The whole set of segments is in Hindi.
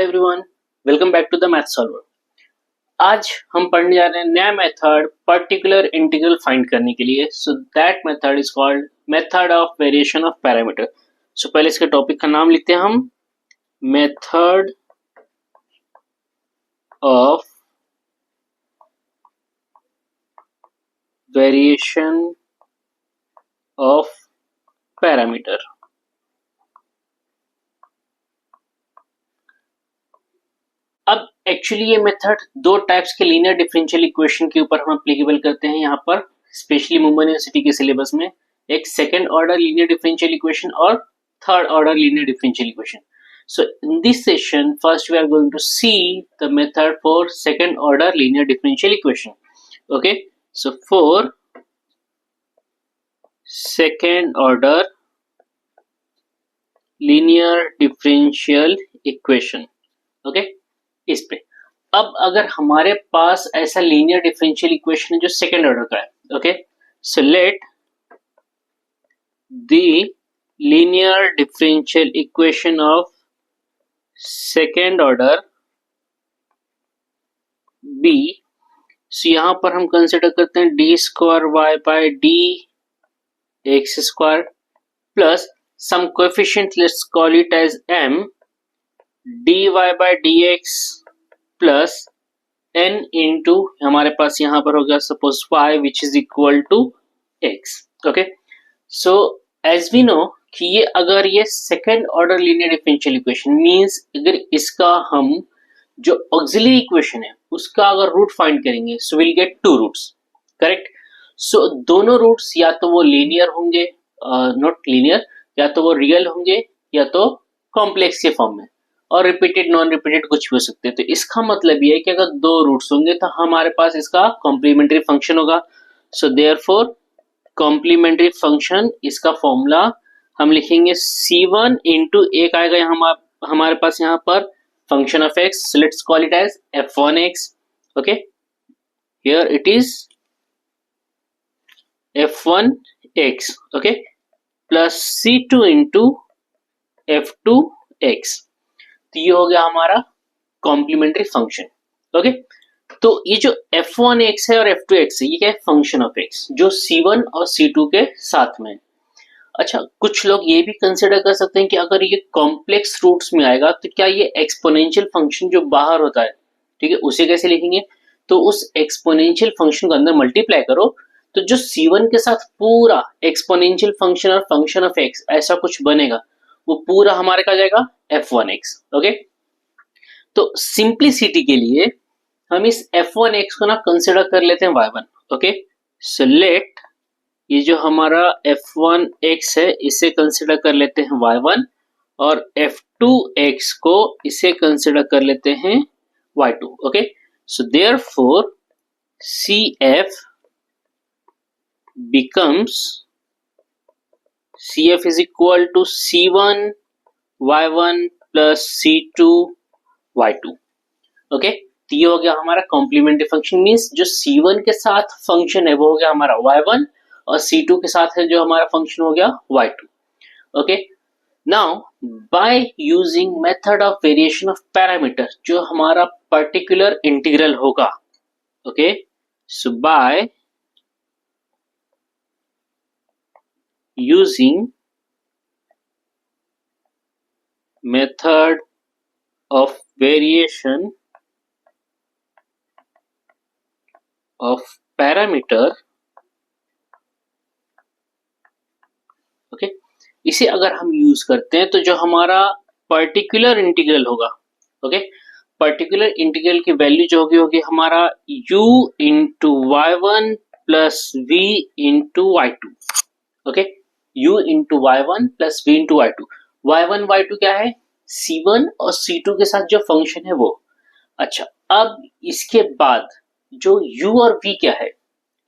Everyone, welcome back to the math solver. आज हम पढ़ने जा रहे हैं नया मेथड पर्टिकुलर इंटीग्रल फाइंड करने के लिए। So that method is called method of variation of parameter. So पहले इसके टॉपिक का नाम लिखते हैं हम, method of variation of parameter. अब एक्चुअली ये मेथड दो टाइप्स के लीनियर डिफरेंशियल इक्वेशन के ऊपर हम एप्लीकेबल करते हैं यहाँ पर, स्पेशली मुंबई यूनिवर्सिटी के सिलेबस में। एक second order linear differential equation और third order linear differential equation. So in this session, first we are going to see the method for second order linear differential equation. Okay, so for second order linear differential equation, okay, इस पे अब अगर हमारे पास ऐसा लीनियर डिफरेंशियल इक्वेशन है जो सेकेंड ऑर्डर का है, okay, so let the linear differential equation of second order be. So यहां पर हम कंसिडर करते हैं d square y by d x square plus some coefficient, let's call it as m, d y by d x plus n into हमारे पास यहाँ पर हो गया suppose y which is equal to x। Okay, so as we know कि ये अगर ये second order linear differential equation means अगर इसका हम जो ऑक्सिलरी इक्वेशन है उसका अगर रूट फाइंड करेंगे so will get two roots, correct. So दोनों रूट्स या तो वो लीनियर होंगे, नॉट लीनियर, या तो वो रियल होंगे या तो कॉम्प्लेक्स के फॉर्म में, और रिपीटेड नॉन रिपीटेड कुछ भी हो सकते हैं। तो इसका मतलब ये है कि अगर दो रूट्स होंगे तो हमारे पास इसका कॉम्प्लीमेंट्री फंक्शन होगा। सो देयरफॉर कॉम्प्लीमेंट्री फंक्शन, इसका फॉर्मूला हम लिखेंगे C1 इंटू एक आएगा यहाँ हमारे पास यहाँ पर function of x, let's call it as f1x, okay, here it is f1x, okay, plus C2 into f2x। तो ये हो गया हमारा कॉम्प्लीमेंट्री फंक्शन, ओके। तो ये जो f1x है और f2x है ये क्या है, फंक्शन ऑफ x जो C1 और C2 के साथ में। अच्छा, कुछ लोग ये भी कंसिडर कर सकते हैं कि अगर ये कॉम्प्लेक्स रूट्स में आएगा तो क्या ये एक्सपोनेंशियल फंक्शन जो बाहर होता है, ठीक है, उसे कैसे लिखेंगे। तो उस एक्सपोनेंशियल फंक्शन को अंदर मल्टीप्लाई करो तो जो C1 के साथ पूरा एक्सपोनेंशियल फंक्शन और फंक्शन ऑफ x ऐसा कुछ बनेगा वो पूरा हमारे का जाएगा f1x, ओके। तो सिंप्लिसिटी के लिए हम इस f1x को ना कंसिडर कर लेते हैं y1, ओके। सो लेट ये जो हमारा f1x है इसे कंसिडर कर लेते हैं y1 और f2x को इसे कंसिडर कर लेते हैं y2, okay. So therefore CF becomes CF is equal to C1 y1 plus C2 y2, okay. तो ये हो गया हमारा कॉम्प्लीमेंट्री फंक्शन, मींस जो C1 के साथ फंक्शन है वो हो गया हमारा y1 और C2 के साथ है जो हमारा फंक्शन हो गया y2, okay. Now by using method of variation of parameter जो हमारा पर्टिकुलर इंटीग्रल होगा, okay, so by using method of variation of parameter, okay, इसे अगर हम यूज करते हैं तो जो हमारा पर्टिकुलर इंटीग्रल होगा, ओके, पर्टिकुलर इंटीग्रल की वैल्यू जो होगी हमारा u into y1 plus v into y2, okay, u into y1 plus v into y2। y1 y2 क्या है, C1 और C2 के साथ जो फंक्शन है वो। अच्छा, अब इसके बाद जो u और v क्या है,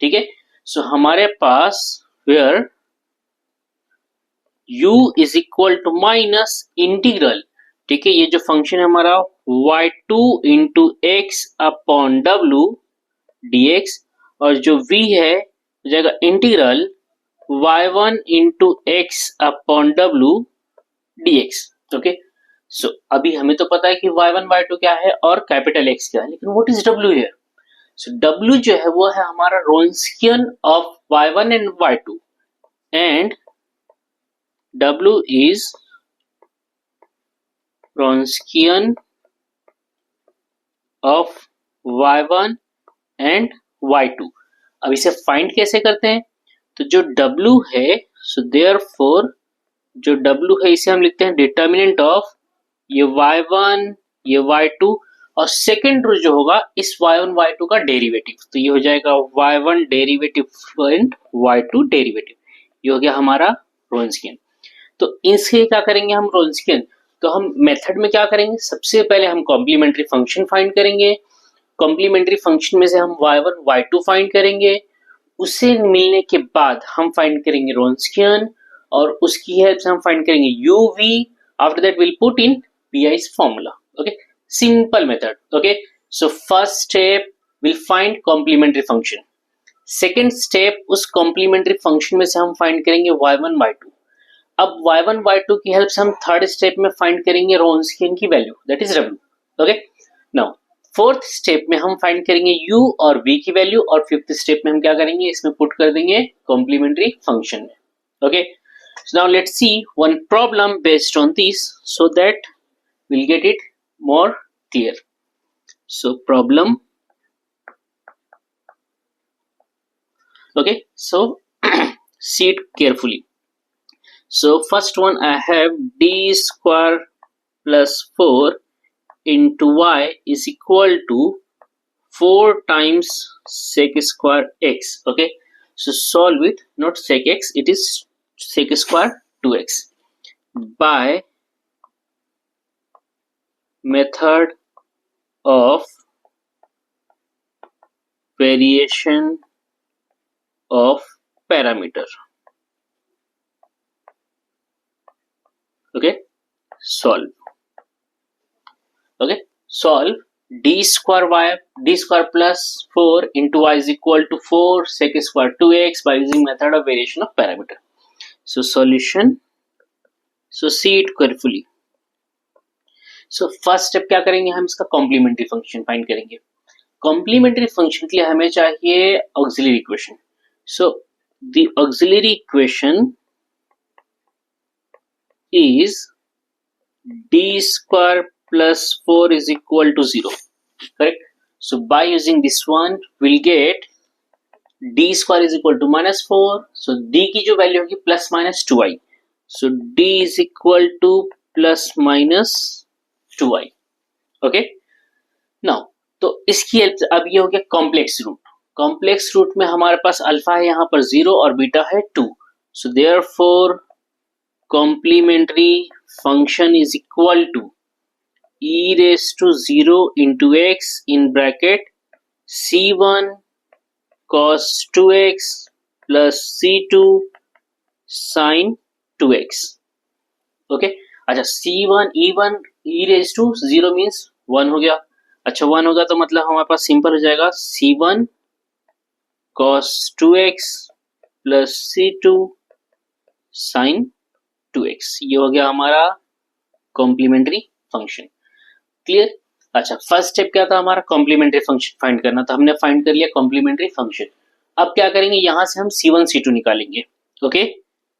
ठीक है। सो हमारे पास where u is equal to minus integral, ठीक है, ये जो फंक्शन है हमारा y2 into x upon w dx, और जो v है हो जाएगा integral y1 into x upon w dx, okay. So अभी हमें तो पता है कि y1 y2 क्या है और कैपिटल X क्या है, लेकिन what is W here? So W जो है वो है हमारा Wronskian of y1 and y2 and W is Wronskian of y1 and y2। अब इसे फाइंड कैसे करते हैं? तो जो W है, सो देयरफॉर जो W है इसे हम लिखते हैं डिटर्मिनेंट ऑफ ये y1 ये y2 और सेकेंड रो जो होगा इस y1 y2 का डेरिवेटिव, तो ये हो जाएगा y1 derivative and y2 derivative. ये हो गया हमारा Wronskian। तो इसके क्या करेंगे हम Wronskian? तो हम मेथड में क्या करेंगे, सबसे पहले हम कॉम्प्लीमेंट्री फंक्शन फाइंड करेंगे। कॉम्प्लीमेंट्री फंक्शन में से हम y1 y2 फाइंड करेंगे, उससे मिलने के बाद हम फाइंड करेंगे Wronskian और उसकी हेल्प से हम फाइंड करेंगे uv। After that will put in PI's formula. Okay, simple method. Okay, so first step we'll find complementary function. Second step उस complementary function में से हम find करेंगे y1 y2। अब y1 y2 की हेल्प से हम थर्ड स्टेप में फाइंड करेंगे Wronskian की value, that is W। Okay, now fourth step में हम फाइंड करेंगे u और v की वैल्यू और फिफ्थ स्टेप में हम क्या करेंगे, इसमें पुट कर देंगे कॉम्प्लीमेंट्री फंक्शन में। Okay, so now let's see one problem based on this so that we'll get it more clear. So problem, okay, so see it carefully. So first one I have d square plus 4 into y is equal to 4 times sec square x. Okay, so solve it, not sec x, it is sec square 2x by method of variation of parameter. Okay, solve. Okay, solve d square plus 4 into y is equal to 4 sec square 2x by using method of variation of parameter. So solution, so see it carefully. So first step क्या करेंगे, हम इसका कॉम्प्लीमेंट्री फंक्शन फाइंड करेंगे। कॉम्प्लीमेंट्री फंक्शन के लिए हमें चाहिए auxiliary equation. So the auxiliary equation is d square plus 4 is equal to 0, correct? So by using this one we'll get d square is equal to minus 4, so d की जो वैल्यू होगी plus minus 2i, so d is equal to plus minus 2i। Okay, now तो इसकी हेल्प से अब ये हो गया कॉम्प्लेक्स रूट। कॉम्प्लेक्स रूट में हमारे पास अल्फा है यहाँ पर 0 और बीटा है 2, so therefore complementary function is equal to e raised to 0 into x in bracket c1 cos 2x plus c2 sin 2x। Okay, अच्छा c1 e1 e raised to 0 means 1 हो गया। अच्छा 1 होगा तो मतलब हमारे पास सिंपल हो जाएगा c1 cos 2x plus c2 sin 2x। ये हो गया हमारा कॉम्प्लीमेंट्री फंक्शन। क्लियर? अच्छा फर्स्ट स्टेप क्या था हमारा, कॉम्प्लीमेंट्री फंक्शन फाइंड करना था, हमने फाइंड कर लिया कॉम्प्लीमेंट्री फंक्शन। अब क्या करेंगे, यहां से हम c1 c2 निकालेंगे। ओके,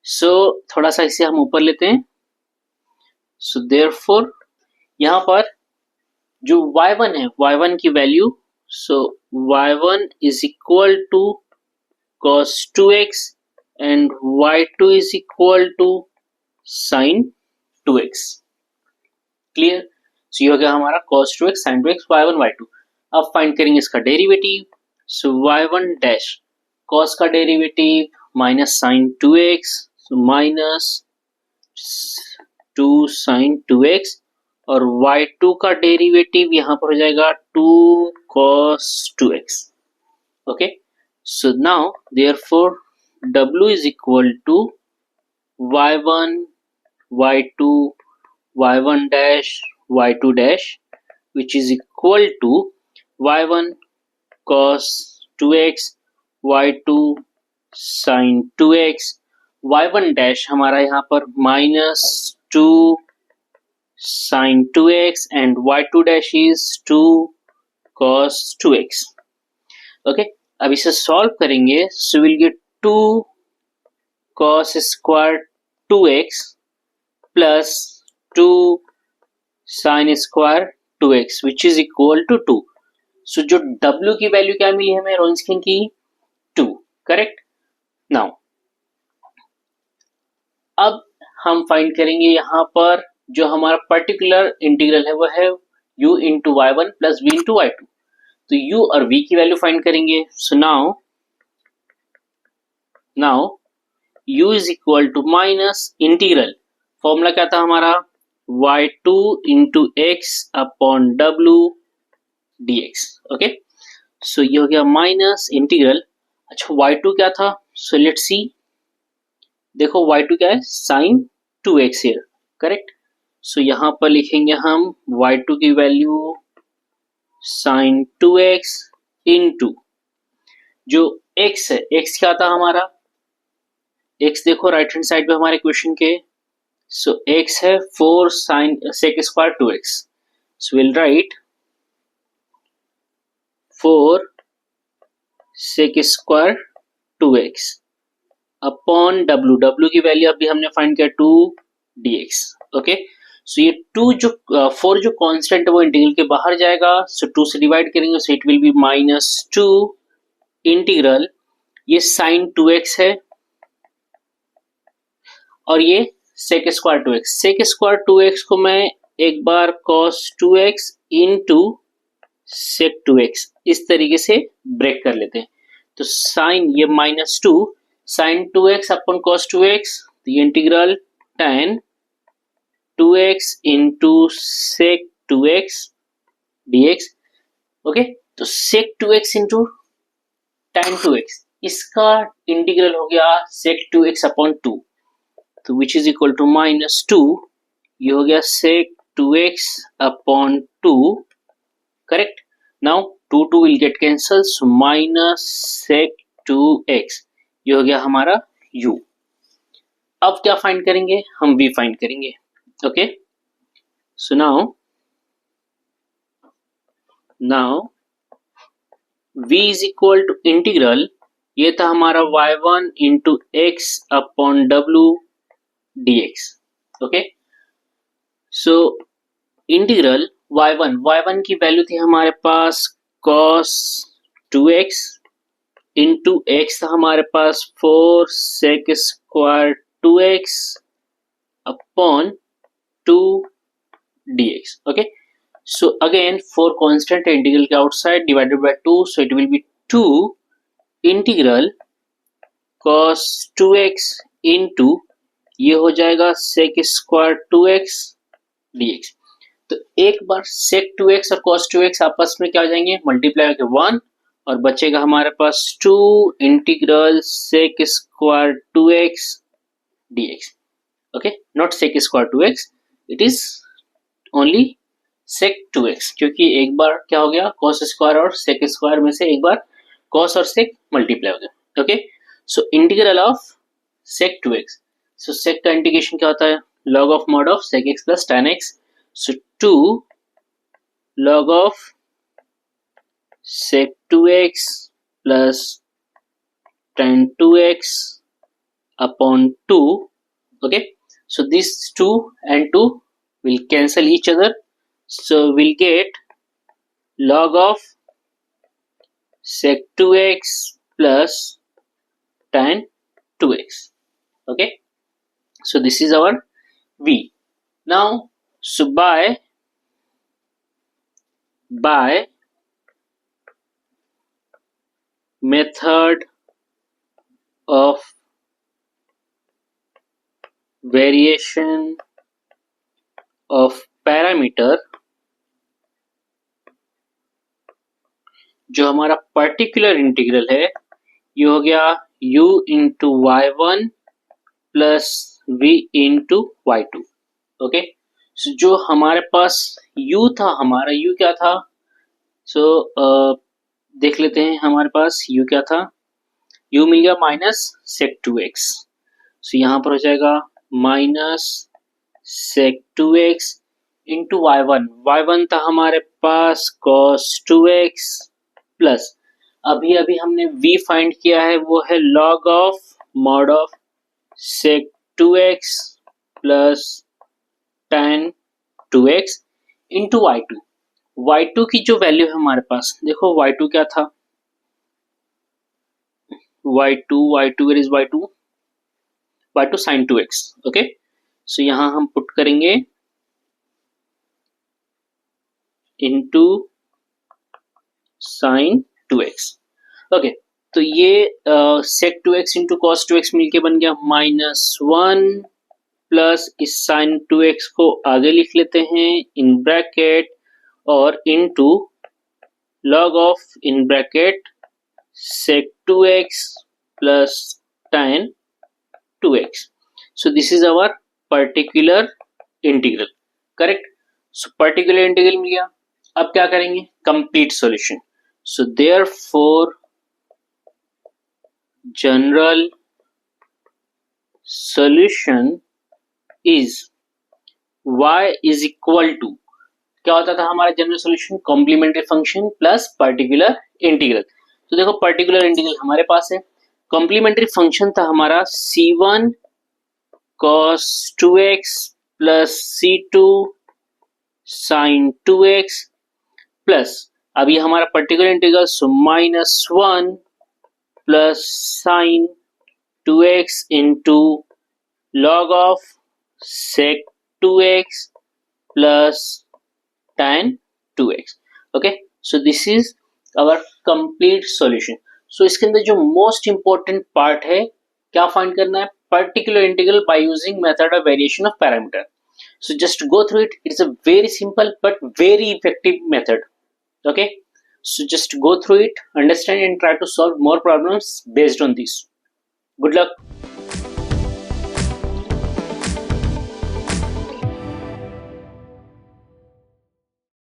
सो थोड़ा सा इसे हम ऊपर लेते हैं। सो देयरफॉर यहां पर जो y1 है, y1 की value, so y1 is equal to cos 2x and y2 is equal to sin 2x। Clear? So ये हो गया हमारा cos 2x sin 2x y1 y2। अब फाइंड करेंगे इसका डेरिवेटिव। सो y1 डैश cos का derivative minus sin 2x, so minus 2 sin 2x और y2 का डेरिवेटिव यहाँ पर हो जाएगा 2 cos 2x। Okay, so now therefore w is equal to y1 y2 y1 dash y2 dash which is equal to y1 cos 2x y2 sin 2x y1 dash हमारा यहाँ पर minus 2 sin 2x and y2 dash is 2 cos 2x. Okay, अब इसे सॉल्व करेंगे, so will get 2 cos square 2x plus 2 sin square 2x which is equal to 2. So जो w की वैल्यू क्या मिली हमें रोन्सकिन की 2. करेक्ट. नाउ अब हम फाइंड करेंगे यहाँ पर जो हमारा पर्टिकुलर इंटीग्रल है वो है u into y one plus v into y two. तो u और v की वैल्यू फाइंड करेंगे. So now u is equal to minus integral, formula क्या था हमारा y2 into x upon w dx. Okay, so ये हो गया माइनस इंटीग्रल. अच्छा y2 क्या था, सो लेट्स सी. देखो y2 क्या है, साइन 2x हियर. करेक्ट. सो यहां पर लिखेंगे हम y2 की वैल्यू साइन 2x इनटू जो x है, x क्या था हमारा, x देखो राइट हैंड साइड पे हमारे क्वेश्चन के. सो x है 4 sine sec square 2x. So will write 4 sec square 2x upon w की वैल्यू अभी हमने फाइंड किया 2 dx. ओके, सो ये 2 जो 4 जो कांस्टेंट है वो इंटीग्रल के बाहर जाएगा. सो 2 से डिवाइड करेंगे, सो it will B minus 2 integral, ये साइन 2x है और ये सेक स्क्वायर 2x. सेक स्क्वायर 2x को मैं एक बार cos 2x into sec 2x इस तरीके से ब्रेक कर लेते हैं. तो साइन ये minus 2 sign 2x upon cos 2x, तो ये integral tan 2x into sec 2x dx. Okay, तो sec 2x into tan 2x इसका इंटीग्रल हो गया सेक 2x अपॉन 2, तो which is equal to minus 2. ये हो गया sec 2x upon 2. Correct. Now 2 will get cancel, so minus sec 2x. ये हो गया हमारा u. अब क्या फाइंड करेंगे, हम v फाइंड करेंगे. Okay, so now v is equal to integral, ये था हमारा y1 into x upon w dx. Okay, so integral y1 की वैल्यू थी हमारे पास cos 2x इंटू एक्स था हमारे पास 4 sec square 2x upon 2 dx. Okay, so again 4 constant है इंटीग्रल के outside divided by 2, so it will be 2 integral cos 2x into ये हो जाएगा सेक स्क्वायर 2x dx. तो एक बार सेक 2x और cos 2x आपस में क्या हो जाएंगे, मल्टीप्लाई होकर 1 और बचेगा हमारे पास 2 integral sec square 2x dx. Okay, not sec square 2x, it is only sec 2x, क्योंकि एक बार क्या हो गया cos स्क्वायर और सेक स्क्वायर में से एक बार cos और सेक मल्टीप्लाई हो गया. Okay, so integral of sec 2x. So sec का इंटीग्रेशन क्या होता है, log of mod of sec x plus tan x. So 2 log ऑफ sec 2x plus tan 2x upon 2. Okay, so these 2 and 2 will cancel each other, so we'll get log of sec 2x plus tan 2x. Okay, so this is our v. Now so by method of variation of parameter, जो हमारा पर्टिकुलर इंटीग्रल है ये हो गया u into y one plus v into y two. Okay, so जो हमारे पास u था, हमारा u क्या था, सो देख लेते हैं हमारे पास u क्या था. u मिल गया माइनस सेक 2x, सो यहाँ पर हो जाएगा minus sec 2x into y1 था हमारे पास cos 2x प्लस अभी अभी हमने v फाइंड किया है, वो है log of mod of sec 2x plus tan 2x into y2 की जो वैल्यू है हमारे पास, देखो y2 क्या था, y2 where is y2 sin 2x. Okay, so यहां हम पुट करेंगे इंटू sin 2x. ओके, तो ये sec 2x into cos 2x मिलके बन गया -1 प्लस इस sin 2x को आगे लिख लेते हैं इन ब्रैकेट और into log of in bracket sec 2x plus tan 2x. So this is our particular integral. Correct? So particular integral मिल गया. अब क्या करेंगे? Complete solution. So therefore general solution is y is equal to, क्या होता था हमारा general solution, complementary function plus particular integral. तो देखो पर्टिकुलर इंटीग्रल हमारे पास है, कॉम्प्लीमेंट्री फंक्शन था हमारा c1 cos 2x plus c2 sin 2x plus अभी हमारा पर्टिकुलर इंटीग्रल सो -1 plus sin 2x into log ऑफ sec 2x plus tan 2x. okay, so this is our complete solution. so इसके अंदर जो मोस्ट इंपॉर्टेंट पार्ट है, क्या फाइंड करना है, particular integral by using method of variation of parameter. so just go through it. It's a very simple but very effective method. okay, so just go through it, understand and try to solve more problems based on this. good luck.